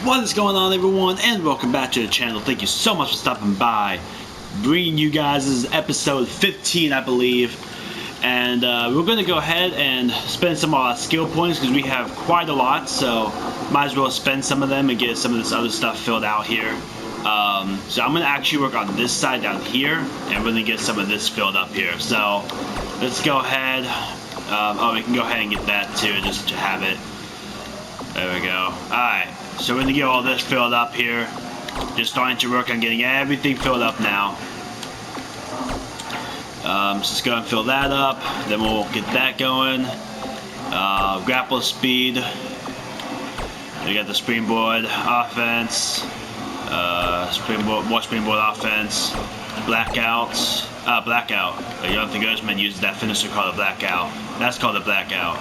What is going on, everyone, and welcome back to the channel. Thank you so much for stopping by. Bringing you guys, this is episode 15, I believe. And we're going to go ahead and spend some of our skill points because we have quite a lot. So might as well spend some of them and get some of this other stuff filled out here. So I'm going to actually work on this side down here, and we're going to get some of this filled up here. So let's go ahead. We can go ahead and get that too, just to have it. There we go. Alright, so we're going to get all this filled up here. Just starting to work on getting everything filled up now. So let's go and fill that up. Then we'll get that going. Grapple speed. We got the springboard offense. More springboard offense. Blackouts. Blackout. Jonathan Guzman uses that finisher called a blackout. That's called a blackout.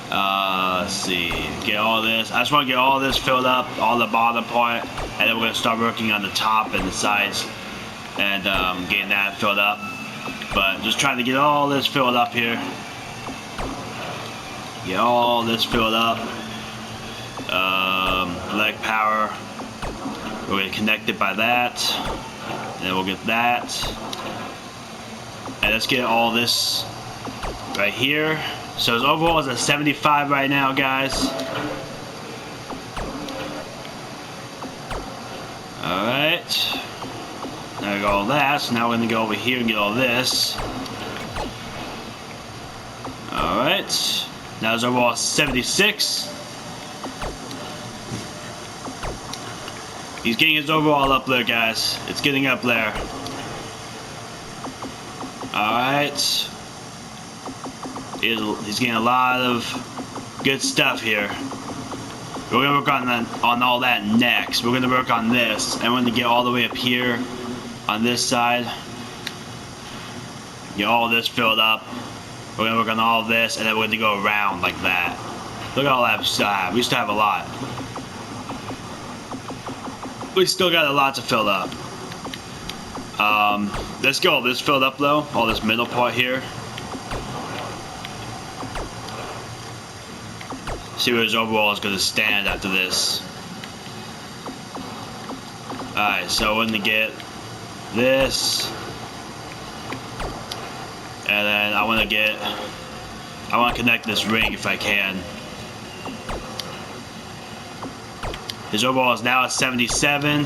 Let's see. Get all this. I just want to get all this filled up, all the bottom part, and then we're going to start working on the top and the sides and getting that filled up. But just trying to get all this filled up here. Get all this filled up. Leg power. We're going to connect it by that. And then we'll get that. And let's get all this right here. So his overall is at 75 right now, guys. Alright. Now we got all that. So now we're going to go over here and get all this. Alright. Now his overall is 76. He's getting his overall up there, guys. It's getting up there. Alright. He's getting a lot of good stuff here. We're going to work on all that next. We're going to work on this. And we're going to get all the way up here on this side. Get all this filled up. We're going to work on all this, and then we're going to go around like that. Look at all that stuff. We still have a lot. We still got a lot to fill up. Let's get all this filled up though. All this middle part here. See where his overall is going to stand after this. Alright, so we're going to get this. And then I want to connect this ring if I can. His overall is now at 77.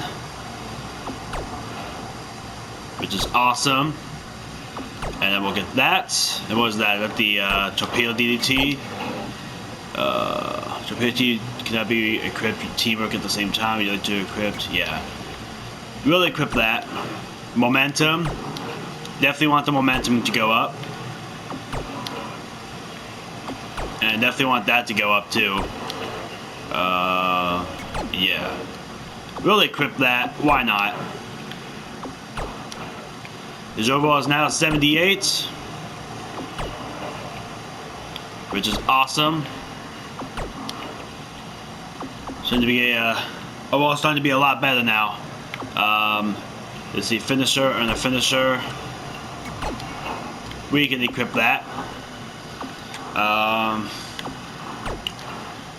Which is awesome. And then we'll get that. And what was that? Got the torpedo DDT. Torpedo cannot be equipped with teamwork at the same time. You like to equip, yeah. Really equip that. Momentum. Definitely want the momentum to go up. And definitely want that to go up too. Yeah. Really equip that. Why not? His overall is now 78. Which is awesome. Starting to be overall starting to be a lot better now. Let's see, finisher and a finisher. We can equip that.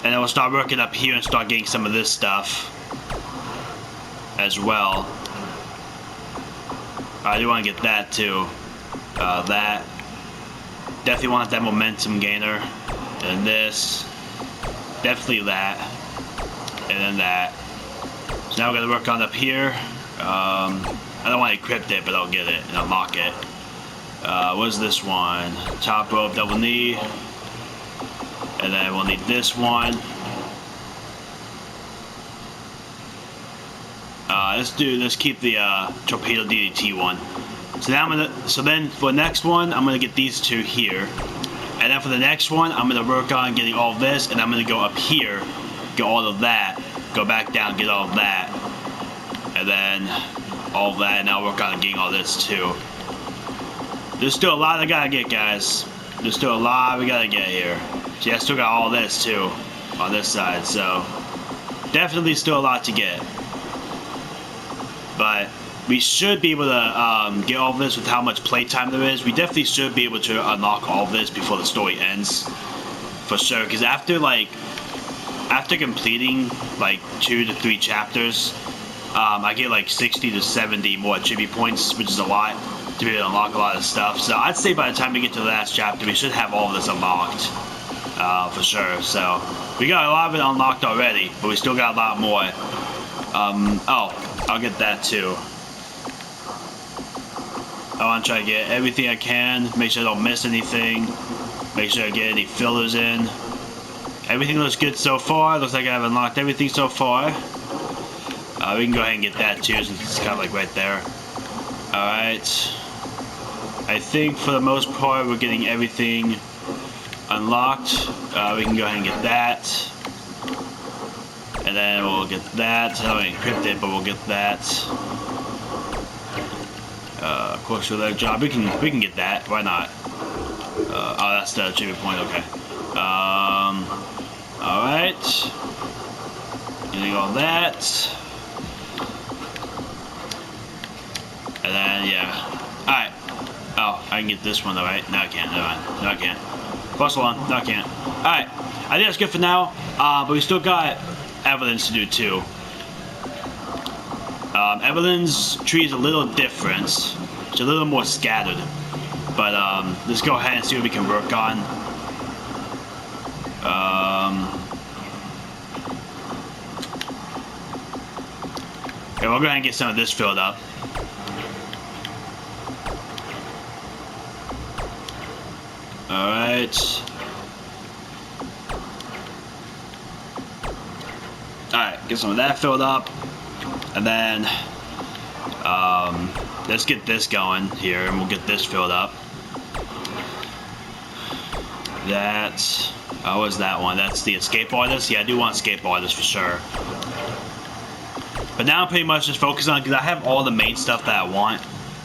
And then we'll start working up here and start getting some of this stuff as well. I do want to get that too. That. Definitely want that momentum gainer. And this. Definitely that. And then that. So now we're going to work on up here. I don't want to equip it, but I'll get it and unlock it. What is this one? Top rope, double knee. And then we'll need this one. Let's keep the torpedo DDT one. So now then for the next one, I'm gonna get these two here. And then for the next one, I'm gonna work on getting all of this, and I'm gonna go up here, get all of that, go back down, get all of that. And then all of that, and I'll work on getting all this too. There's still a lot I gotta get, guys. There's still a lot we gotta get here. See, I still got all this too on this side, so definitely still a lot to get. But we should be able to get all of this with how much playtime there is. We definitely should be able to unlock all of this before the story ends, for sure. Because after like after completing like 2 to 3 chapters, I get like 60 to 70 more tribute points, which is a lot to be able to unlock a lot of stuff. So I'd say by the time we get to the last chapter, we should have all of this unlocked for sure. So we got a lot of it unlocked already, but we still got a lot more. Oh, I'll get that too. I want to try to get everything I can, make sure I don't miss anything, make sure I get any fillers in. Everything looks good so far. Looks like I've unlocked everything so far. We can go ahead and get that too, since it's kind of like right there. Alright. I think for the most part we're getting everything unlocked. We can go ahead and get that. And then we'll get that. I don't encrypt it, but we'll get that. Of course, with that job, we can get that. Why not? Oh, that's the achievement point. Okay. All right. Getting all that. And then yeah. All right. Oh, I can get this one though, right? No, I can't. Never mind. No, I can't. Plus one. No, I can't. All right. I think that's good for now. But we still got evidence to do too. Evelyn's tree is a little different. It's a little more scattered. But let's go ahead and see what we can work on. Okay, we'll go ahead and get some of this filled up. Alright. Alright, get some of that filled up. And then let's get this going here, and we'll get this filled up. That, what was that one? That's the escape artist. Yeah, I do want escape artist for sure. But now I'm pretty much just focused on, because I have all the main stuff that I want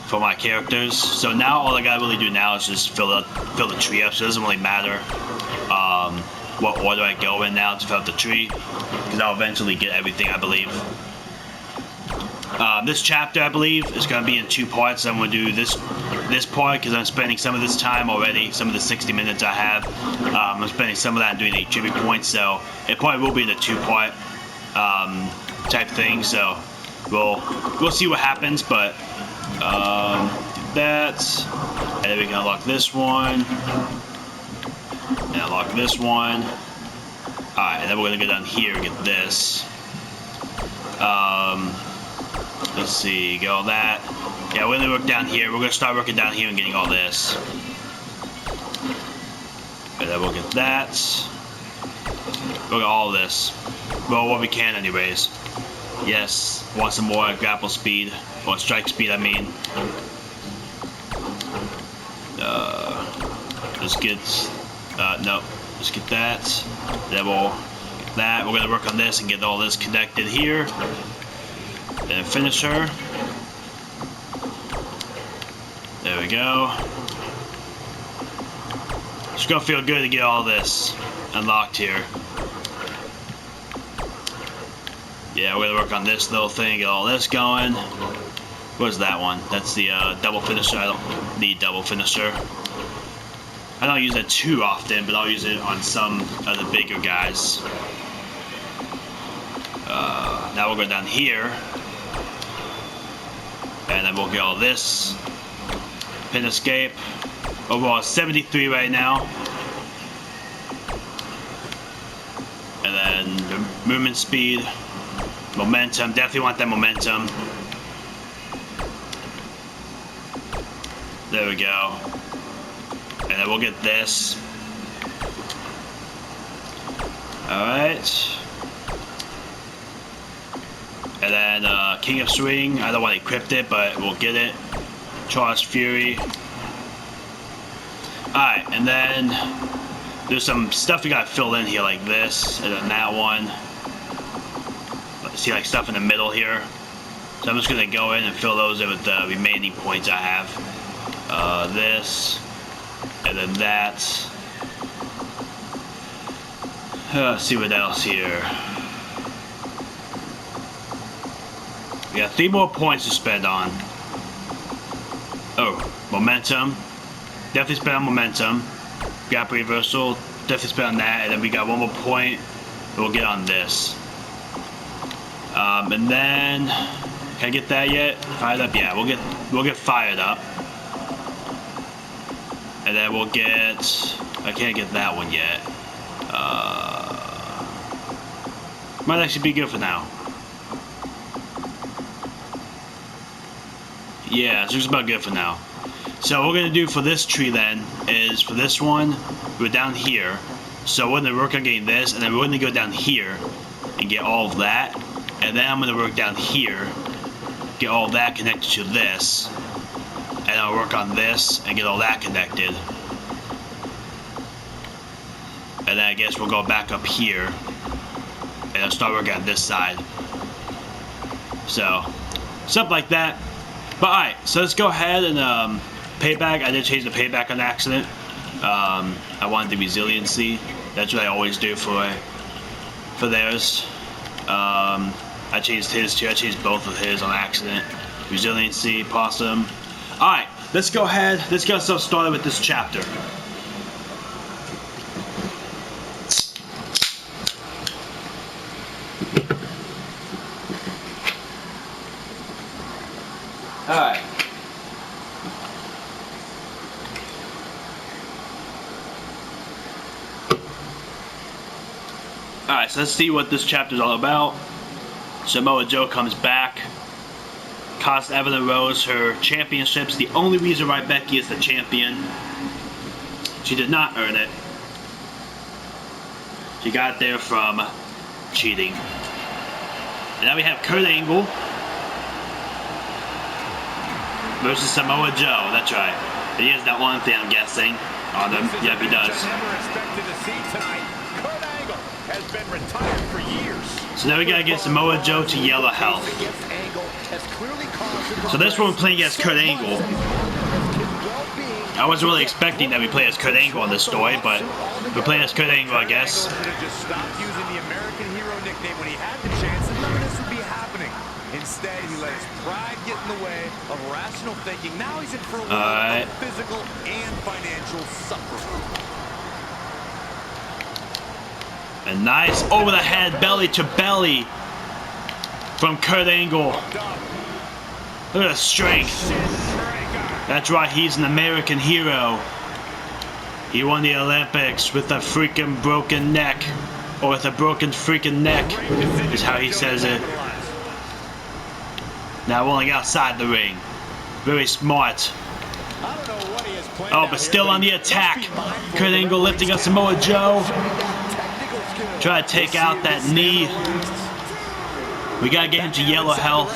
for my characters. So now all I gotta really do now is just fill the tree up. So it doesn't really matter what order I go in now to fill out the tree, because I'll eventually get everything, I believe. This chapter, I believe, is going to be in 2 parts. I'm going to do this part because I'm spending some of this time already, some of the 60 minutes I have. I'm spending some of that doing the tribute points, so it probably will be the 2-part type thing. So we'll see what happens, but do that, and then we can unlock this one, and unlock this one. All right, and then we're going to go down here and get this. Let's see, get all that. Yeah, we're gonna work down here. We're gonna start working down here and getting all this. And then we'll get that. We'll get all this. Well, what we can anyways. Yes, want some more grapple speed. Or strike speed, I mean. Let's get, no. Let's get that. Then we'll get that. We're gonna work on this and get all this connected here. And finish her. There we go. It's gonna feel good to get all this unlocked here. Yeah, we're gonna work on this little thing, get all this going. What's that one? That's the double finisher. I don't need double finisher. I don't use it too often, but I'll use it on some of the bigger guys. Now we'll go down here. And then we'll get all this. Pin escape. Overall 73 right now. And then the movement speed. Momentum. Definitely want that momentum. There we go. And then we'll get this. Alright. And then King of Swing, I don't want to equip it, but we'll get it. Charles Fury. Alright, and then there's some stuff we gotta fill in here like this, and then that one. See like stuff in the middle here. So I'm just gonna go in and fill those in with the remaining points I have. This, and then that. Let's see what else here. We got 3 more points to spend on. Oh, momentum. Definitely spend on momentum. Gap reversal. Definitely spend on that. And then we got 1 more point We'll get on this. And then, can I get that yet? Fired up? Yeah, we'll get fired up. And then we'll get, I can't get that one yet. Might actually be good for now. Yeah, it's just about good for now. So what we're gonna do for this tree then is for this one, we're down here. So we're gonna work on getting this, and then we're gonna go down here and get all of that. And then I'm gonna work down here, get all of that connected to this. And I'll work on this and get all that connected. And then I guess we'll go back up here and I'll start working on this side. So, something like that. But alright, so let's go ahead and payback. I did change the payback on accident. I wanted the resiliency. That's what I always do for theirs. I changed his too. I changed both of his on accident. Resiliency, possum. Alright, let's go ahead. Let's get ourselves started with this chapter. Alright. Alright, so let's see what this chapter is all about. Samoa Joe comes back. Cost Evelyn Rose her championships. The only reason why Becky is the champion. She did not earn it. She got it there from cheating. And now we have Kurt Angle versus Samoa Joe. That's right. He has that one thing, I'm guessing, on him. Yep, he does. Has been retired for years. So now we gotta get Samoa Joe to yellow health. So this one we're playing against Kurt Angle. I wasn't really expecting that we play as Kurt Angle in this story, but we're playing as Kurt Angle, I guess. Just stopped using the American Hero nickname when he had the chance, and none of this would be happening. Instead, he let his pride get in the way of rational thinking. Now he's in for a world of physical and financial suffering. A nice over the head, belly to belly from Kurt Angle. Look at the strength. That's right, he's an American hero. He won the Olympics with a freaking broken neck. Or with a broken freaking neck, is how he says it. Now rolling outside the ring. Very smart. Oh, but still on the attack. Kurt Angle lifting up Samoa Joe. Try to take out that knee. We gotta get him to yellow health.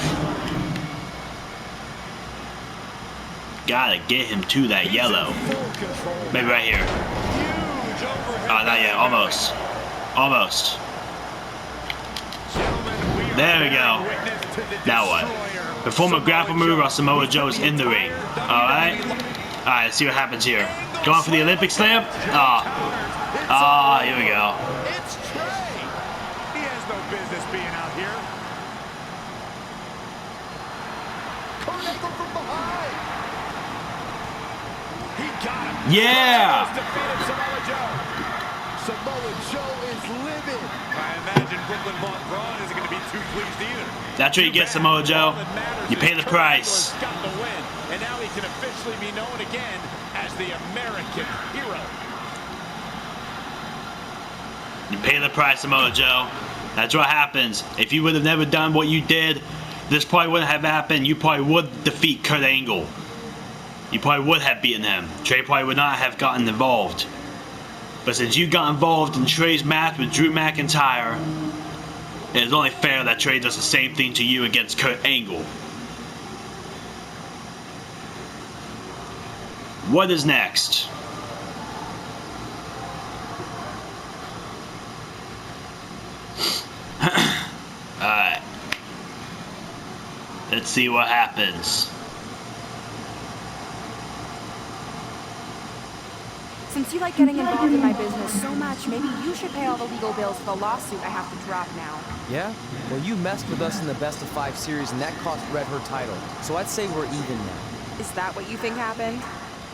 Gotta get him to that yellow. Maybe right here. Oh, not yet. Almost. Almost. There we go. Now what? Perform a grapple move while Samoa Joe is in the ring. Alright? Alright, let's see what happens here. Going for the Olympic slam? Here we go. Yeah! Samoa Joe is livid. I imagine Brooklyn Von Braun isn't going to be too pleased either. That's what you get, Samoa Joe. You pay the price. Got the win, and now he can officially be known again as the American hero. You pay the price, Samoa Joe. That's what happens. If you would have never done what you did, this probably wouldn't have happened. You probably would defeat Kurt Angle. You probably would have beaten him. Trey probably would not have gotten involved. But since you got involved in Trey's match with Drew McIntyre, it is only fair that Trey does the same thing to you against Kurt Angle. What is next? Alright. Let's see what happens. Since you like getting involved in my business so much, maybe you should pay all the legal bills for the lawsuit I have to drop now. Yeah? Well, you messed with us in the Best of 5 series, and that cost Red her title. So I'd say we're even now. Is that what you think happened?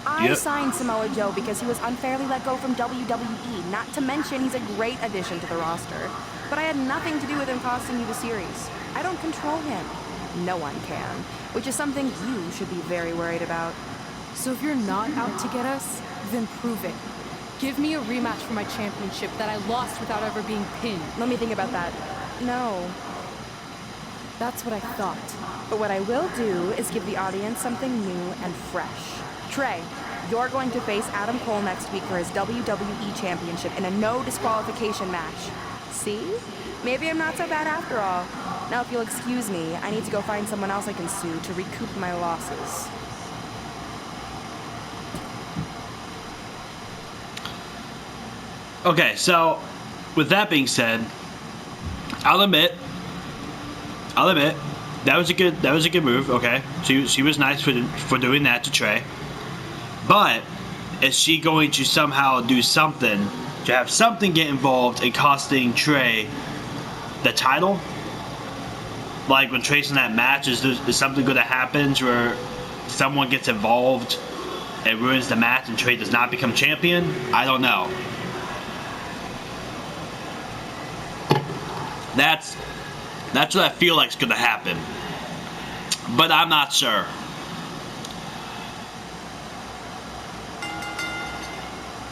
I signed Samoa Joe because he was unfairly let go from WWE, not to mention he's a great addition to the roster. But I had nothing to do with him costing you the series. I don't control him. No one can, which is something you should be very worried about. So if you're not out to get us, then prove it. Give me a rematch for my championship that I lost without ever being pinned. Let me think about that. No. That's what I thought. But what I will do is give the audience something new and fresh. Trey, you're going to face Adam Cole next week for his WWE Championship in a no disqualification match. See? Maybe I'm not so bad after all. Now, if you'll excuse me, I need to go find someone else I can sue to recoup my losses. Okay, so with that being said, I'll admit that was a good move. Okay, she was nice for doing that to Trey. But is she going to somehow do something to have something get involved in costing Trey the title? Like when Trey's in that match, is something going to happen where someone gets involved and ruins the match and Trey does not become champion? I don't know. That's what I feel like is going to happen. But I'm not sure.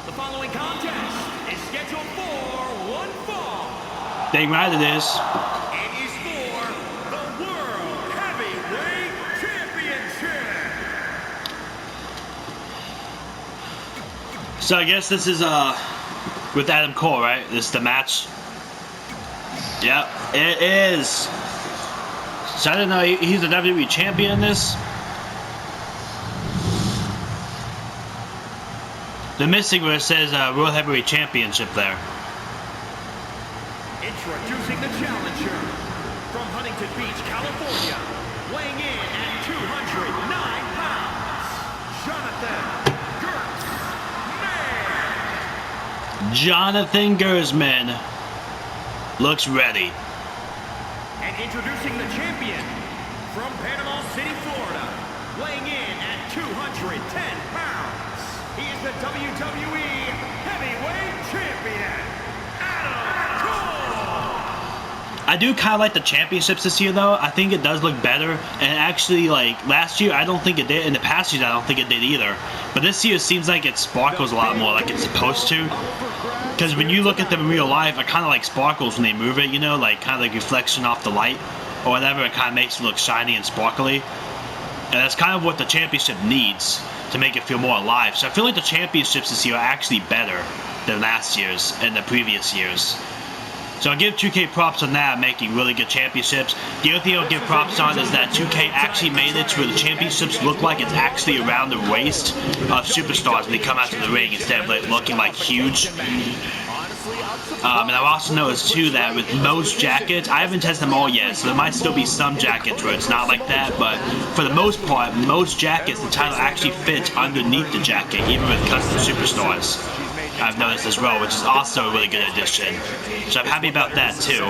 The following contest is scheduled for one fall. Dang right it is. It is for the World Heavyweight Championship. So I guess this is with Adam Cole, right? This is the match. Yep, it is. So I didn't know he's the WWE champion in this. The missing where it says World Heavyweight Championship there. Introducing the challenger from Huntington Beach, California, weighing in at 209 pounds, Jonathan Gersman looks ready. And introducing the champion from Panama City, Florida, weighing in at 210 pounds. He is the WWE Heavyweight Champion, Adam Cole. I do kind of like the championships this year, though. I think it does look better. And actually, like, last year, I don't think it did. In the past years, I don't think it did either. But this year, it seems like it sparkles a lot more, like it's supposed to. Because when you look at them in real life, it kind of like sparkles when they move it, you know? Like, kind of like reflection off the light or whatever. It kind of makes it look shiny and sparkly. And that's kind of what the championship needs to make it feel more alive. So I feel like the championships this year are actually better than last year's and the previous years. So I'll give 2K props on that, making really good championships. The other thing I'll give props on is that 2K actually made it to where the championships look like it's actually around the waist of superstars when they come out to the ring instead of like looking like huge. And I've also noticed too that with most jackets, I haven't tested them all yet, so there might still be some jackets where it's not like that, but for the most part, most jackets, the title actually fits underneath the jacket, even with custom superstars. I've noticed as well, which is also a really good addition. So I'm happy about that too.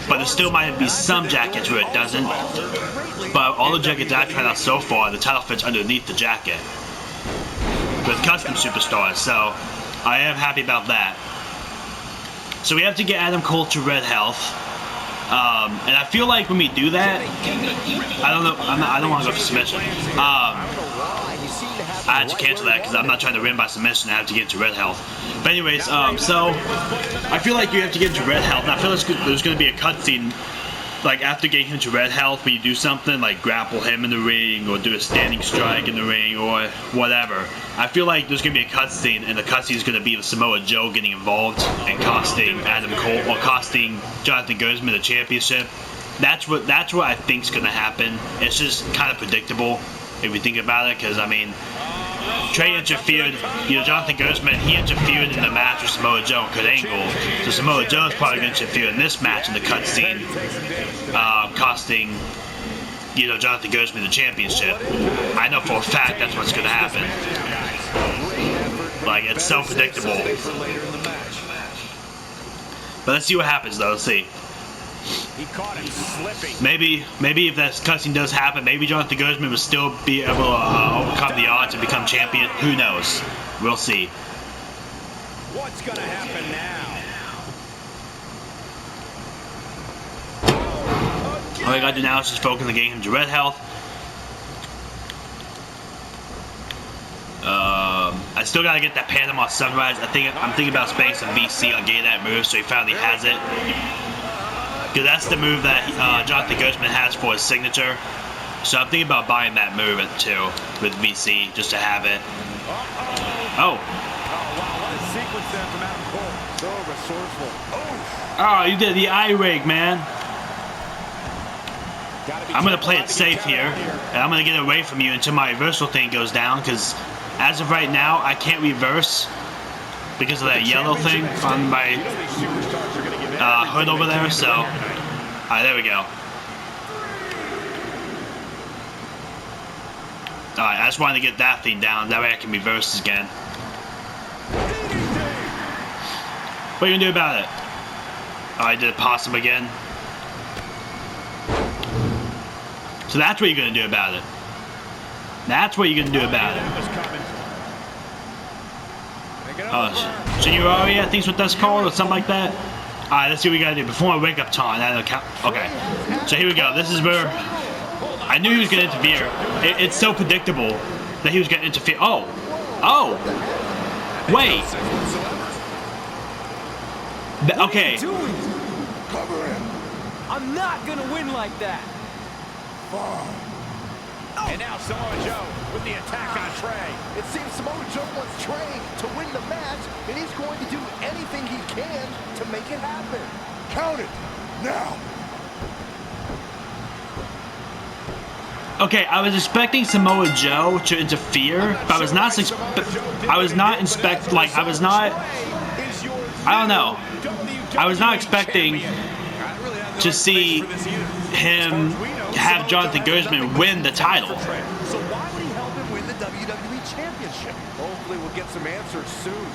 But there still might be some jackets where it doesn't. But all the jackets I've tried out so far, the title fits underneath the jacket with custom superstars. So I am happy about that. So we have to get Adam Cole to red health. And I feel like when we do that, I don't know, I don't want to go for submission. I had to cancel that because I'm not trying to win by submission. I have to get into red health. But anyways, so I feel like you have to get into red health. And I feel like there's going to be a cutscene, like after getting him to red health, when you do something like grapple him in the ring or do a standing strike in the ring or whatever. I feel like there's going to be a cutscene, and the cutscene is going to be the Samoa Joe getting involved and costing Adam Cole or costing Jonathan Gersman the championship. That's what I think is going to happen. It's just kind of predictable if you think about it, because I mean, Trey interfered, Jonathan Gersman, he interfered in the match with Samoa Joe and Kurt Angle, so Samoa Joe is probably going to interfere in this match in the cutscene, costing, Jonathan Gersman the championship. I know for a fact that's what's going to happen. Like, it's so predictable. But let's see what happens, though. Let's see. He caught him slipping. Maybe if that cutscene does happen, maybe Jonathan Gersman will still be able to overcome the odds and become champion. Who knows? We'll see. What's gonna happen now? All I gotta do now is just focus on getting him to red health. I still gotta get that Panama Sunrise. I'm thinking about spending some VC on getting that move so he finally has it. Because that's the move that Jonathan Ghostman has for his signature. So I'm thinking about buying that move too with VC just to have it. Oh. Oh, wow, what a sequence there from Adam Cole. So resourceful. Oh, you did the eye rig, man. I'm going to play it safe here, and I'm going to get away from you until my reversal thing goes down, because as of right now, I can't reverse because of that yellow thing on my hood over there, so... Alright, there we go. Alright, I just wanted to get that thing down, that way I can reverse again. What are you going to do about it? Oh, I did possum again. So that's what you're going to do about it. That's what you're going to do about it. Oh, Seniority, I think is what that's called, or something like that. Alright, let's see what we got to do. Before my wake-up time, that'll count. Okay. So here we go. This is where... I knew he was going to interfere. It's so predictable that he was going to interfere. Oh! Oh! Wait! Okay. I'm not gonna win like that. And now Samoa Joe with the attack on Trey. It seems Samoa Joe wants Trey to win the match, and he's going to do anything he can to make it happen. Count it now. Okay, I was expecting Samoa Joe to interfere, but I was not expecting to see him have Jonathan Ghostman win the title. So why would he help him win the WWE Championship? Hopefully we'll get some answers soon.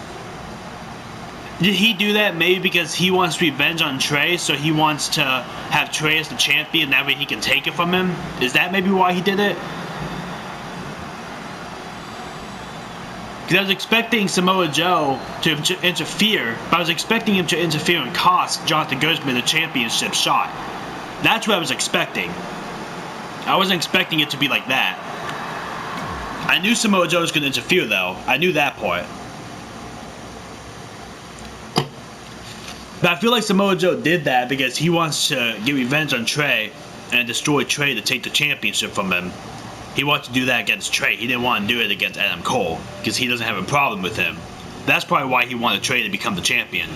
Did he do that maybe because he wants revenge on Trey, so he wants to have Trey as the champion, that way he can take it from him? Is that maybe why he did it? Because I was expecting Samoa Joe to interfere, but I was expecting him to interfere and cost Jonathan Ghostman the championship shot. That's what I was expecting. I wasn't expecting it to be like that. I knew Samoa Joe was going to interfere, though. I knew that part. But I feel like Samoa Joe did that because he wants to get revenge on Trey and destroy Trey to take the championship from him. He wants to do that against Trey. He didn't want to do it against Adam Cole because he doesn't have a problem with him. That's probably why he wanted Trey to become the champion.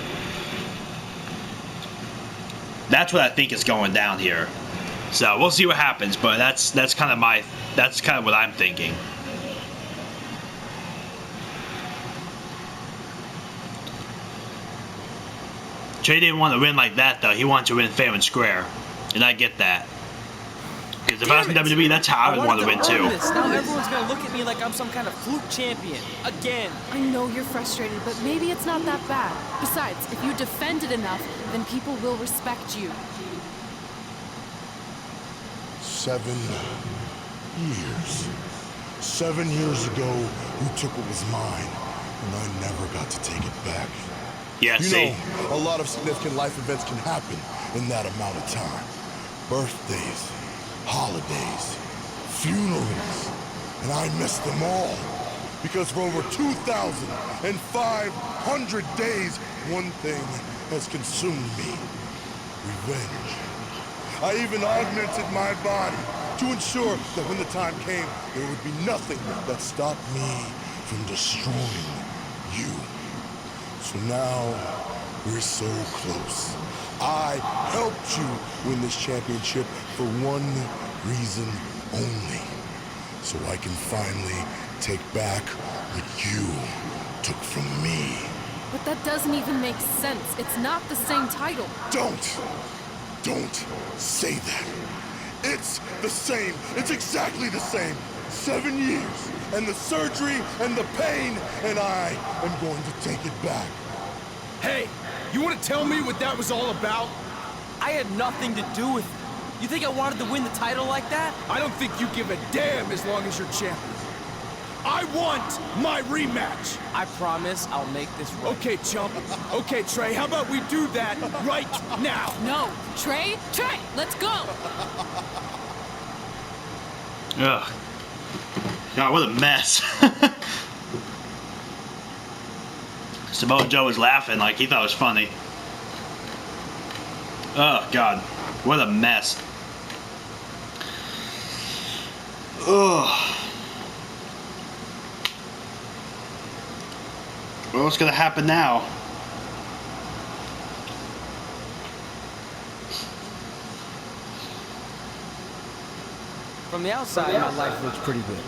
That's what I think is going down here. So we'll see what happens, but that's kind of what I'm thinking. Trey didn't want to win like that, though. He wanted to win fair and square, and I get that. Because if I was in WWE, that's how I would want to win too. Now everyone's gonna look at me like I'm some kind of fluke champion again. I know you're frustrated, but maybe it's not that bad. Besides, if you defend it enough, then people will respect you. 7 years. 7 years ago, you took what was mine, and I never got to take it back. Yeah, You see? know, a lot of significant life events can happen in that amount of time. Birthdays, holidays, funerals, and I missed them all. Because for over 2,500 days, one thing has consumed me. Revenge. I even augmented my body to ensure that when the time came, there would be nothing that stopped me from destroying you. So now, we're so close. I helped you win this championship for one reason only. So I can finally take back what you took from me. But that doesn't even make sense. It's not the same title. Don't say that. It's the same. It's exactly the same. 7 years, and the surgery, and the pain, and I am going to take it back. Hey, you want to tell me what that was all about? I had nothing to do with it. You think I wanted to win the title like that? I don't think you give a damn as long as you're champion. I want my rematch. I promise I'll make this right. Okay, chump. Okay, Trey, how about we do that right now? No, Trey, let's go. Ugh. God, what a mess. Samoa Joe was laughing like he thought it was funny. Oh, God. What a mess. Ugh. Well, what's gonna happen now? From the outside, my life looks pretty good.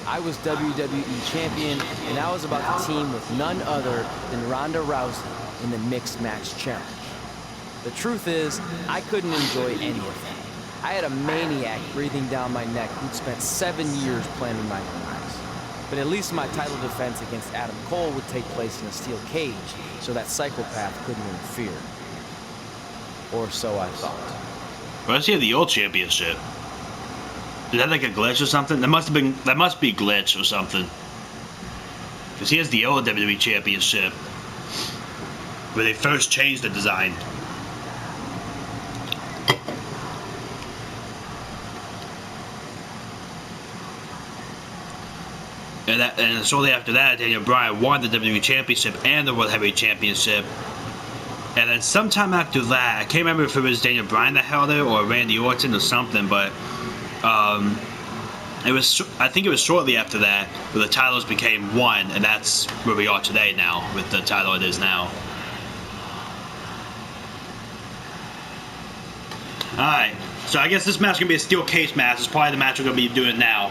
I was WWE champion, and I was about to team with none other than Ronda Rousey in the Mixed Match Challenge. The truth is, I couldn't enjoy any of that. I had a maniac breathing down my neck who'd spent 7 years planning my demise. But at least my title defense against Adam Cole would take place in a steel cage, so that psychopath couldn't interfere. Or so I thought. Why does he have the old championship? Is that like a glitch or something? That must be glitch or something. Because he has the old WWE championship where they first changed the design. And shortly after that, Daniel Bryan won the WWE Championship and the World Heavyweight Championship. And then sometime after that, I can't remember if it was Daniel Bryan that held it or Randy Orton or something, but I think it was shortly after that where the titles became one, and that's where we are today now with the title it is now. Alright, so I guess this match is going to be a steel cage match. It's probably the match we're going to be doing now,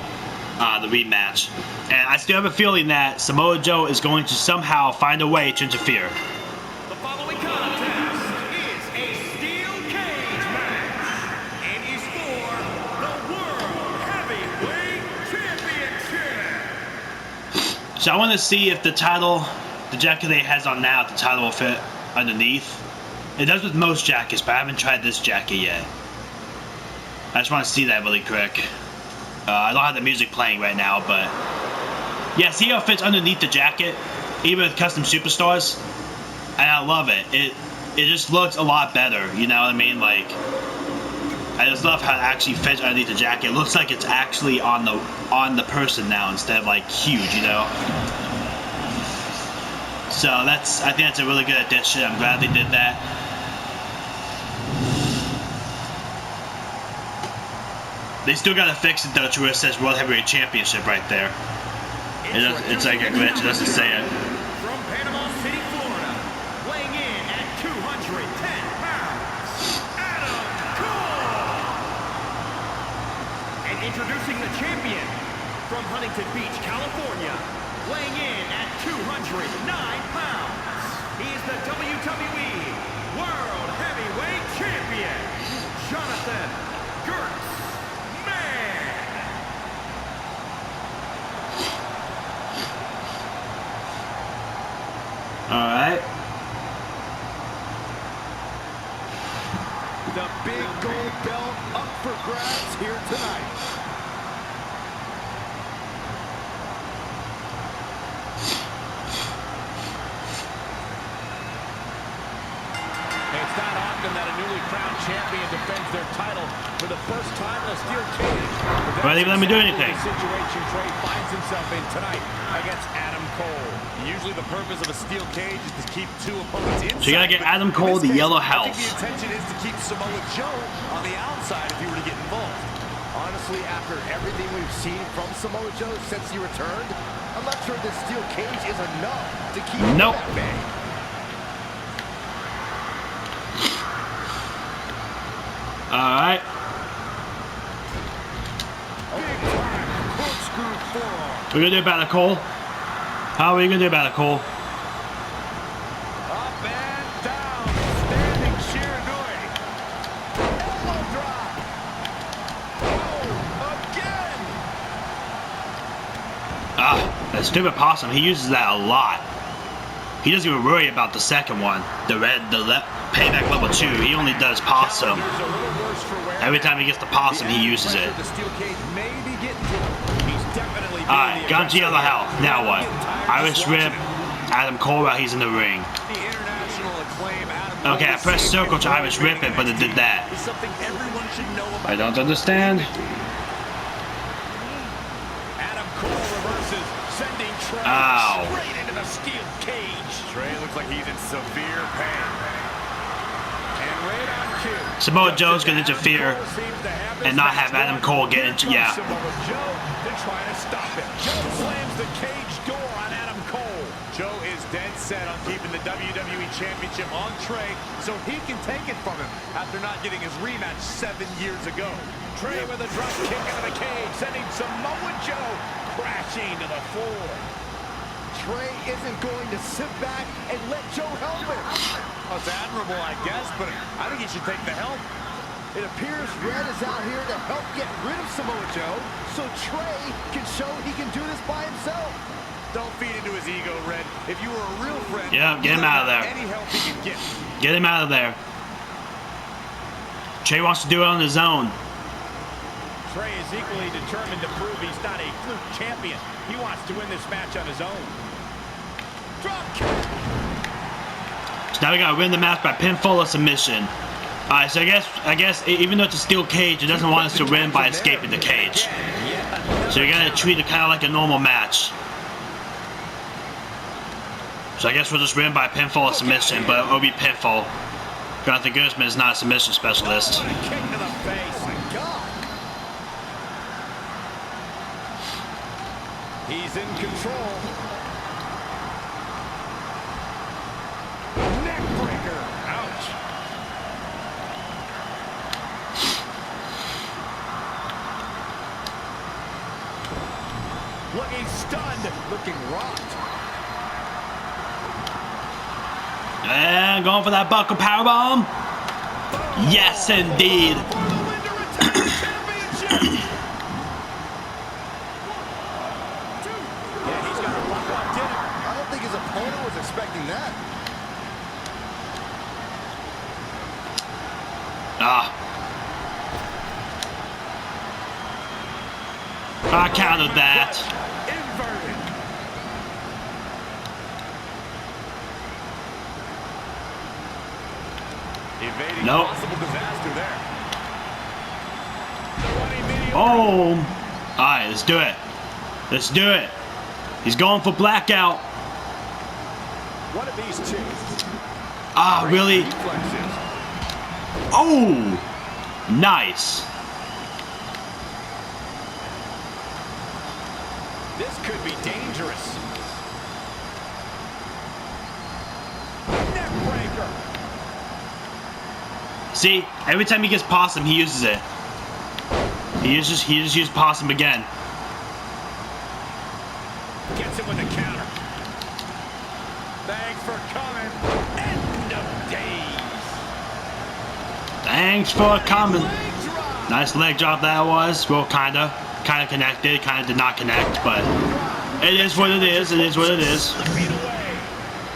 the rematch. And I still have a feeling that Samoa Joe is going to somehow find a way to interfere. The following contest is a steel cage match and is for the World Heavyweight Championship. So I want to see if the title, the jacket that he has on now, if the title will fit underneath. It does with most jackets, but I haven't tried this jacket yet. I just want to see that really quick. I don't have the music playing right now, but yeah, see how it fits underneath the jacket, even with custom superstars, and I love it. It just looks a lot better. You know what I mean? Like, I just love how it actually fits underneath the jacket. It looks like it's actually on the person now instead of like huge. You know. So I think that's a really good addition. I'm glad they did that. They still gotta fix it though to where it says World Heavyweight Championship right there. It's like a glitch, it doesn't say it. From Panama City, Florida, weighing in at 210 pounds, Adam Cole! And introducing the champion, from Huntington Beach, California, weighing in at 209 pounds, he is the WWE World Heavyweight Champion, Jonathan Gertz. Alright. The big gold belt up for grabs here tonight. It's not often that a newly crowned champion defends their title for the first time in a steel cage. Why didn't let me do anything? The situation Trey finds himself in tonight against Adam Cole. Usually the purpose of a steel cage is to keep two opponents inside. So you gotta get Adam Cole the yellow health. I think the intention is to keep Samoa Joe on the outside if he were to get involved. Honestly, after everything we've seen from Samoa Joe since he returned, I'm not sure this steel cage is enough to keep him at bay. Alright. We're gonna do about a Cole. How are we gonna do about a Cole? Up and down, standing Shiranui. Elbow drop. Oh, again. Ah, that stupid possum. He uses that a lot. He doesn't even worry about the second one, the payback level 2. He only does possum. Every time he gets the possum, he uses it. The steel cage may be getting to him. He's definitely being Alright, the got to the other aggressor. health. Now what? Irish Whip, Adam Cole while he's in the ring. The international acclaim Adam Cole Okay, I pressed circle to Irish Whip it, but it did that. is something everyone should know about. I don't understand. Adam Cole reverses, sending Trey Ow. straight into the steel cage. Trey looks like he's in severe pain. And right on cue, Samoa Joe's gonna interfere and not have Adam Cole get into, yeah. Samoa Joe, they're trying to stop him. Joe slams the cage door on Adam Cole. Joe is dead set on keeping the WWE Championship on Trey so he can take it from him after not getting his rematch 7 years ago. Trey with a drop kick into the cage, sending Samoa Joe crashing to the floor. Trey isn't going to sit back and let Joe help him. Well, it's admirable, I guess, but I think he should take the help. It appears Red is out here to help get rid of Samoa Joe so Trey can show he can do this by himself. Don't feed into his ego, Red. If you were a real friend, Yeah, get him out of there. Any help he can get. Get him out of there. Trey wants to do it on his own. Trey is equally determined to prove he's not a fluke champion. He wants to win this match on his own. Drop kick. So now we gotta win the match by pinfall or submission. Alright, so I guess even though it's a steel cage, it doesn't want us to win by escaping the cage. So you're gonna treat it kind of like a normal match. So I guess we'll just win by pinfall or submission, but it'll be pinfall. Jonathan Guzman is not a submission specialist. What a kick to the face. My God. He's in control. Neck breaker. Ouch. Looking stunned. Looking rocked. And going for that buckle powerbomb. Yes, indeed. I don't think his opponent was expecting that. I countered that. Inverted. Evading Nope. possible disaster there. Oh. Alright, let's do it. Let's do it. He's going for blackout. One of these two. Ah, really? Reflexes. Oh. Nice. This could be dangerous. Neck breaker. See, every time he gets possum, he uses it. He just used possum again. Gets him with the counter. Thanks for coming. End of days. Thanks for coming. Leg drop. Nice leg drop that was. Well, kinda connected, kinda did not connect, but it is what it is. It is what it is. Feet away.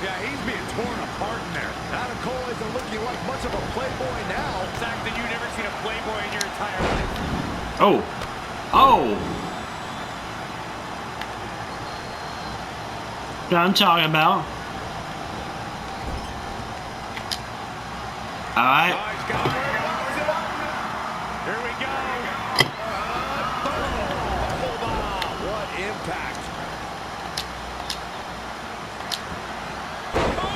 Yeah, he's being torn apart in there. Adam Cole isn't looking like much of a playboy now. The fact that you've never seen a playboy in your entire life. Oh. Oh. What I'm talking about. Alright. Oh, he's got it. Here we go. Hold on. What impact.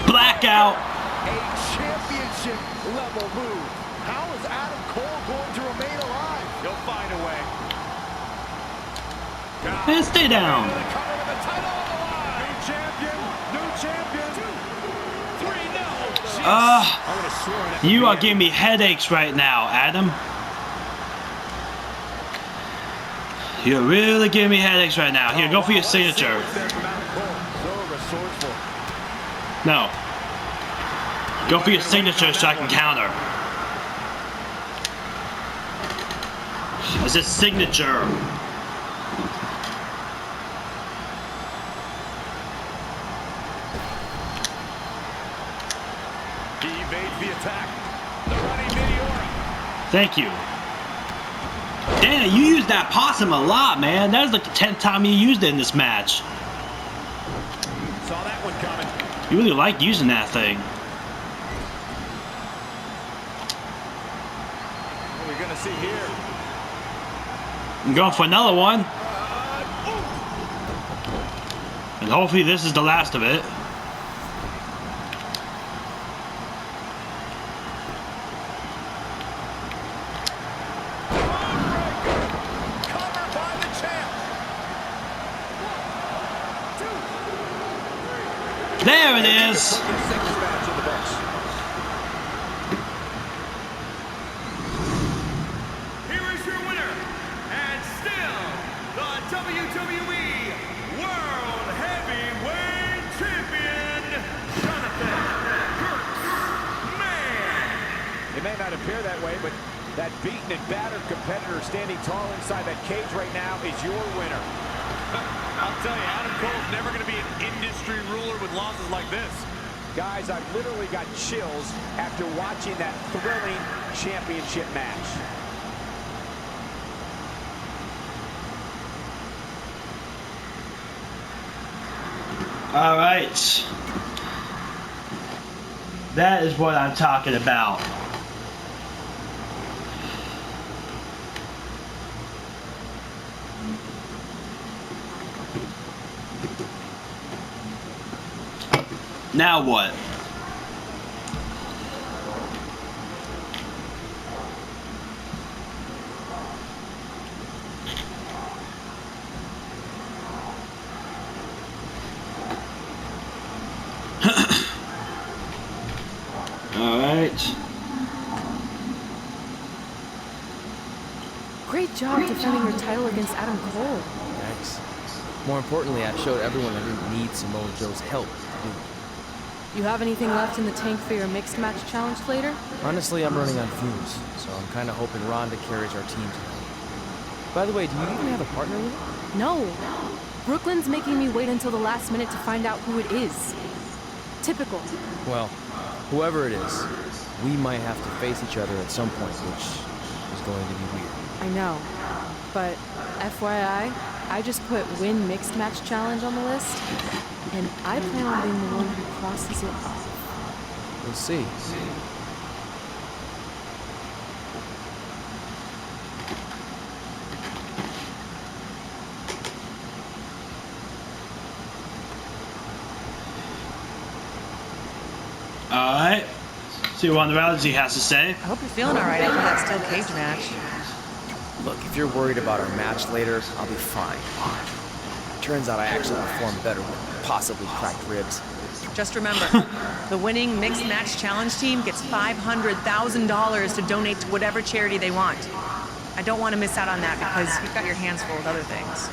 Blackout. A championship level move. How is Adam Cole going to remain alive? He'll find a way. And stay down. Cover with the title on the line. New champion. New champion. 3-0. I would have sworn that You would are be giving me headaches right now, Adam. You're really giving me headaches right now. Here, go for your signature. there from Adam Cole. So resourceful. No. Go for your signature so I can counter. I said signature. He evades the attack. The running meteor. Thank you. Dana, you used that possum a lot, man. That was like the 10th time you used it in this match. Saw that one coming. You really like using that thing. What are we gonna see here? I'm going for another one. And hopefully this is the last of it. There it is. Here is your winner, and still the WWE World Heavyweight Champion, Jonathan Man. It may not appear that way, but that beaten and battered competitor standing tall inside that cage right now is your winner. I'll tell you, Adam Cole's never going to be an industry ruler with losses like this. Guys, I've literally got chills after watching that thrilling championship match. All right. That is what I'm talking about. Now what? All right. Great job defending your title against Adam Cole. Thanks. More importantly, I showed everyone I didn't need Samoa Joe's help to do it. You have anything left in the tank for your mixed match challenge later? Honestly, I'm running on fumes, so I'm kind of hoping Ronda carries our team tonight. By the way, do you even have a partner with it? No. Brooklyn's making me wait until the last minute to find out who it is. Typical. Well, whoever it is, we might have to face each other at some point, which is going to be weird. I know. But FYI, I just put win mixed match challenge on the list, and I plan on being the one who crosses it off. We'll see. All right. See what Ronda Rousey has to say. I hope you're feeling all right after that steel cage match. Look, if you're worried about our match later, I'll be fine. Turns out I actually performed better with possibly cracked ribs. Just remember, the winning mixed match challenge team gets $500,000 to donate to whatever charity they want. I don't want to miss out on that because you've got your hands full with other things.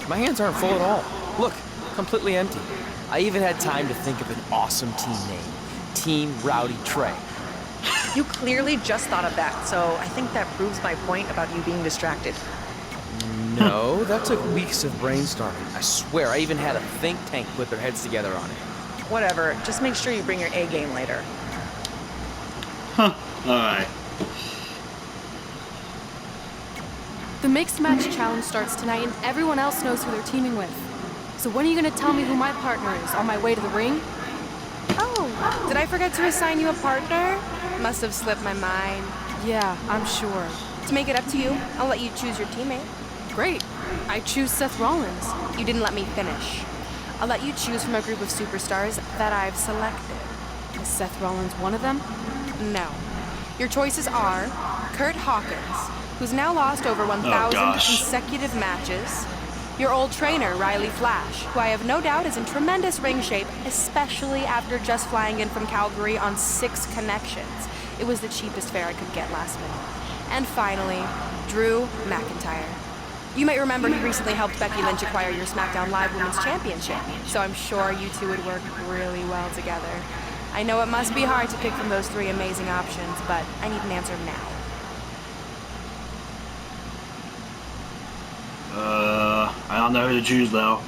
My hands aren't full at all. Look, completely empty. I even had time to think of an awesome team name. Team Rowdy Trey. You clearly just thought of that, so I think that proves my point about you being distracted. No, that took weeks of brainstorming. I swear, I even had a think tank put their heads together on it. Whatever, just make sure you bring your A game later. Huh. Alright. The mixed match challenge starts tonight, and everyone else knows who they're teaming with. So when are you gonna tell me who my partner is on my way to the ring? Oh, did I forget to assign you a partner? Must have slipped my mind. Yeah, I'm sure. To make it up to you, I'll let you choose your teammate. Great. I choose Seth Rollins. You didn't let me finish. I'll let you choose from a group of superstars that I've selected. Is Seth Rollins one of them? No. Your choices are Kurt Hawkins, who's now lost over 1,000 consecutive matches. Your old trainer, Riley Flash, who I have no doubt is in tremendous ring shape, especially after just flying in from Calgary on 6 connections. It was the cheapest fare I could get last minute. And finally, Drew McIntyre. You might remember he recently helped Becky Lynch acquire your SmackDown Live Women's Championship, so I'm sure you two would work really well together. I know it must be hard to pick from those 3 amazing options, but I need an answer now. I don't know who to choose though.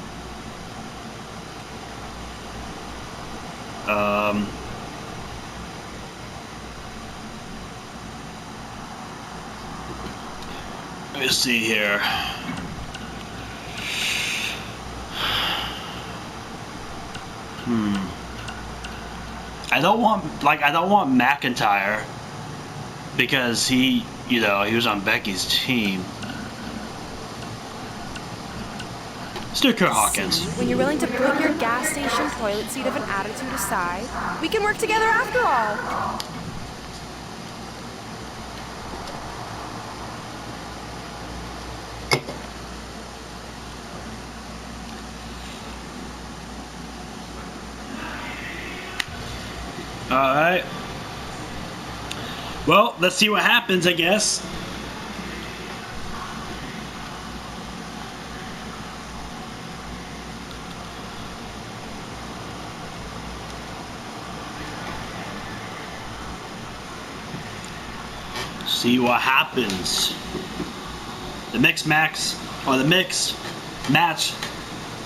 Let me see here. I don't want McIntyre because he was on Becky's team. Let's do Kurt Hawkins. When you're willing to put your gas station toilet seat of an attitude aside, we can work together after all. Alright. Well, let's see what happens, I guess. See what happens. The Mixed Match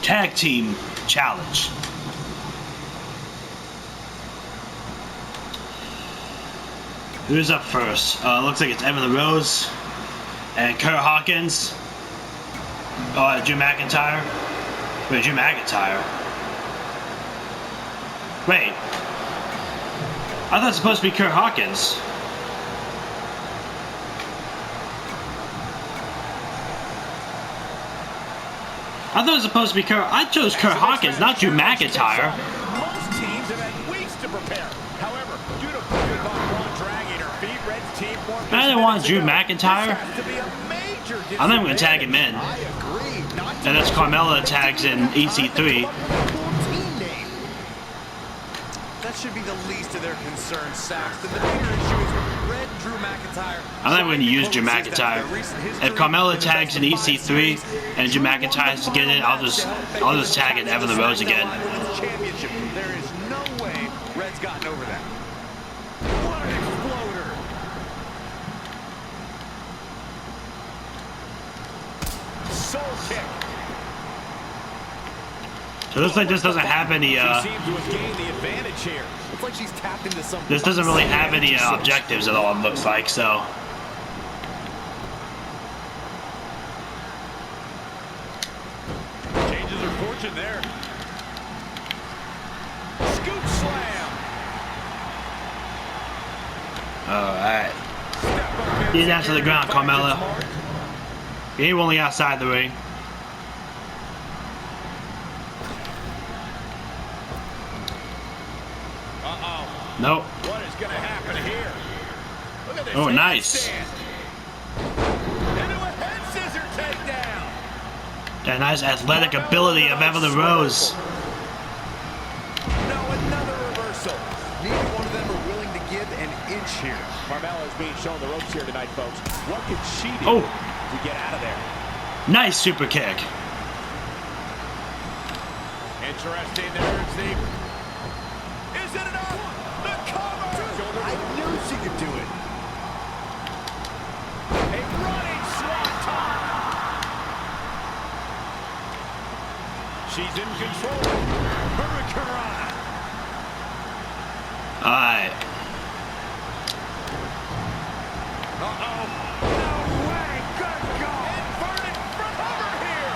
Tag Team Challenge. Who's up first? Looks like it's Evan Rose and Kurt Hawkins. Oh, Drew McIntyre. Wait, Drew McIntyre. Wait. I thought it was supposed to be Kurt Hawkins. I thought it was supposed to be Kurt. I chose Kurt Hawkins, not Drew McIntyre. Most teams have had weeks to prepare. However, due to Braun dragging her feet, Red's team formed. I didn't want Drew McIntyre. I'm not even going to tag him in. And that's Carmella tags in EC3. That should be the least of their concerns, Saxton. The bigger issue is Red Drew McIntyre. I'm not going to use Drew McIntyre. If Carmella tags in EC3 and Drew McIntyre has to get in, I'll just tag in Evan Rose again. There is no way Red's gotten over that. What an exploder! Soul kick. So it looks like this doesn't have any, this doesn't really have any objectives at all, it looks like, so. Changes her fortune there. Scoop slam. Alright. Get down to the ground, Carmella. You're only outside the ring. Nope. What is going to happen here? Look at this. Oh, nice. Into a head scissor takedown. That nice athletic ability of Evan Rose. No, another reversal. Neither one of them are willing to give an inch here. Carmella is being shown the ropes here tonight, folks. What could she do to get out of there? Nice super kick. Interesting there. Is it enough? The cover! I knew she could do it. A running swanton. She's in control. Hurricane. Alright. Uh-oh. No way. Good goal. Inverted front cover here.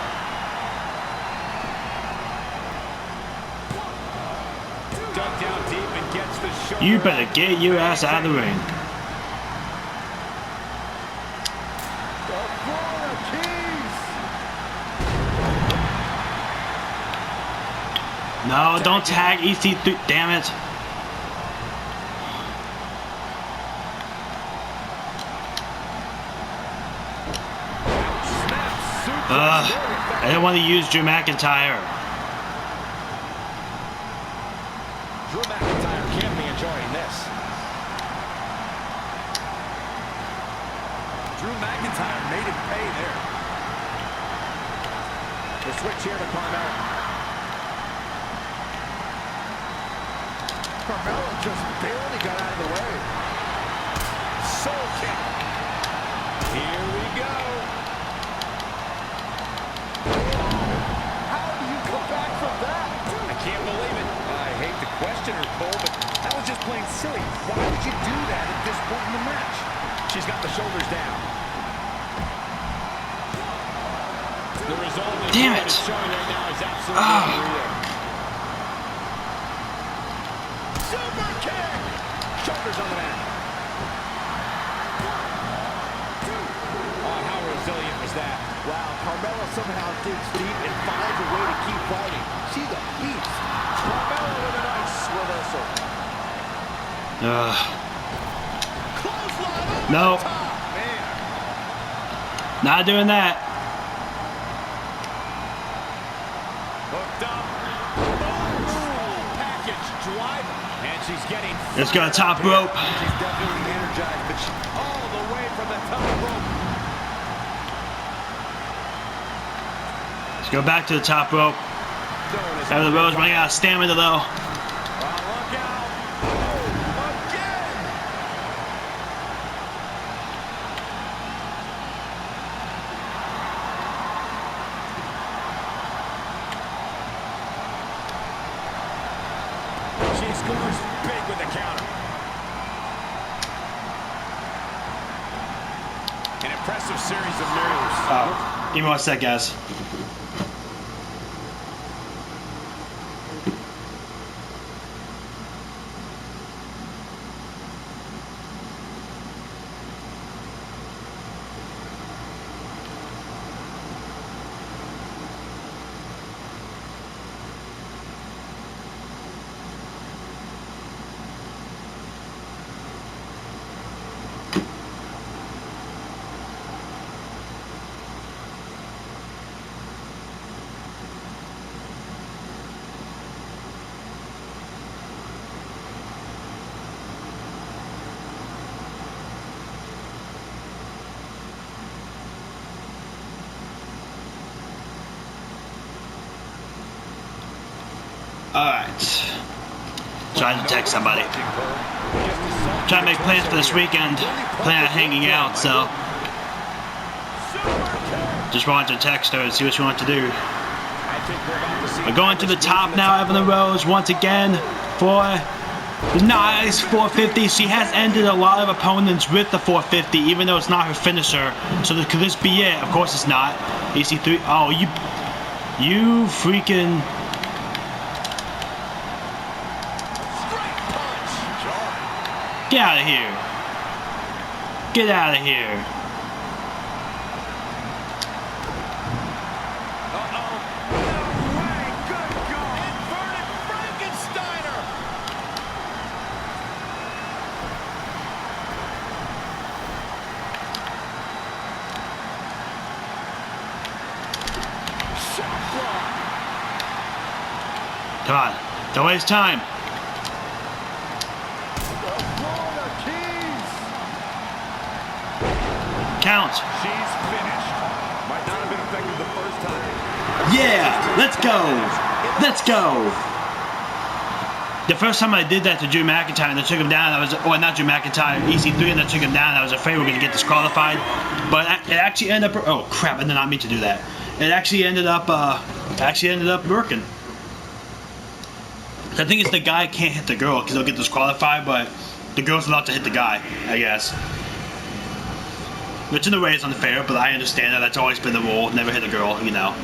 Dug down deep and gets the shoulder. You better get your ass out of the ring. No, don't tag EC3. Damn it. I didn't want to use Drew McIntyre. Drew McIntyre can't be enjoying this. Drew McIntyre made him pay there. The switch here to Carmella. Carmella just barely got out of the way. Soul kick. Here we go. How do you come back from that? I can't believe it. I hate to question her, Cole, but that was just plain silly. Why would you do that at this point in the match? She's got the shoulders down. Damn it! Super kick! Shoulders on the mat. 1, 2. Oh, how resilient was that? Wow, Carmella somehow digs deep and finds a way to keep fighting. She's a beast. Carmella with a nice reversal. No. Not doing that. Hooked up. Package driver. And she's getting... Let's go top rope. She's definitely energized, but she all the way from the top rope. Let's go back to the top rope. Out of the Rose running out of stamina though. Look out. Again. She scores big with the counter. An impressive series of moves. Oh, give me 1 sec, guys. Alright. Trying to text somebody. Trying to make plans for this weekend. Plan on hanging out, so. Just wanted to text her and see what she wanted to do. We're going to the top now, Evelyn Rose, once again for the nice 450. She has ended a lot of opponents with the 450, even though it's not her finisher. So could this be it? Of course it's not. EC3. Oh, you freaking. Get out of here. Get out of here. Come on. Don't waste time. Count. She's finished. Might not have been effective the first time. Yeah, let's go. Let's go. The first time I did that to Drew McIntyre and I took him down, I was, or not Drew McIntyre, EC3, and I took him down. I was afraid we were going to get disqualified, but it actually ended up. Oh crap! I did not mean to do that. It actually ended up working. I think it's the guy can't hit the girl because he'll get disqualified, but the girl's allowed to hit the guy, I guess. Which in a way is unfair, but I understand that. That's always been the rule. Never hit a girl, you know.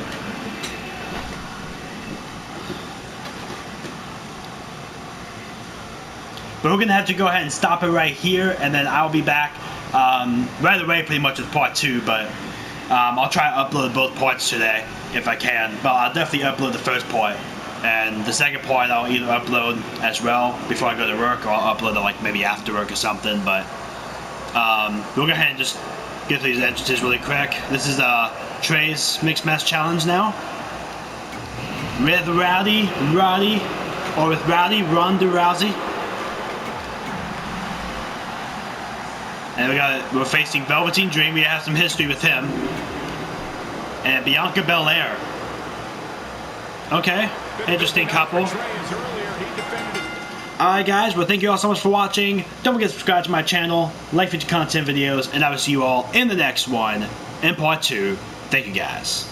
But we're going to have to go ahead and stop it right here, and then I'll be back right away pretty much with part 2, but I'll try to upload both parts today if I can. But I'll definitely upload the first part, and the second part I'll either upload as well before I go to work, or I'll upload it like maybe after work or something, but we'll go ahead and just get through these entrances really quick. This is Trey's Mixed Match Challenge now. With Ronda Rousey. And we're facing Velveteen Dream. We have some history with him. And Bianca Belair. Okay, interesting couple. Alright guys, well thank you all so much for watching. Don't forget to subscribe to my channel, like future content videos, and I will see you all in the next one, in part 2. Thank you guys.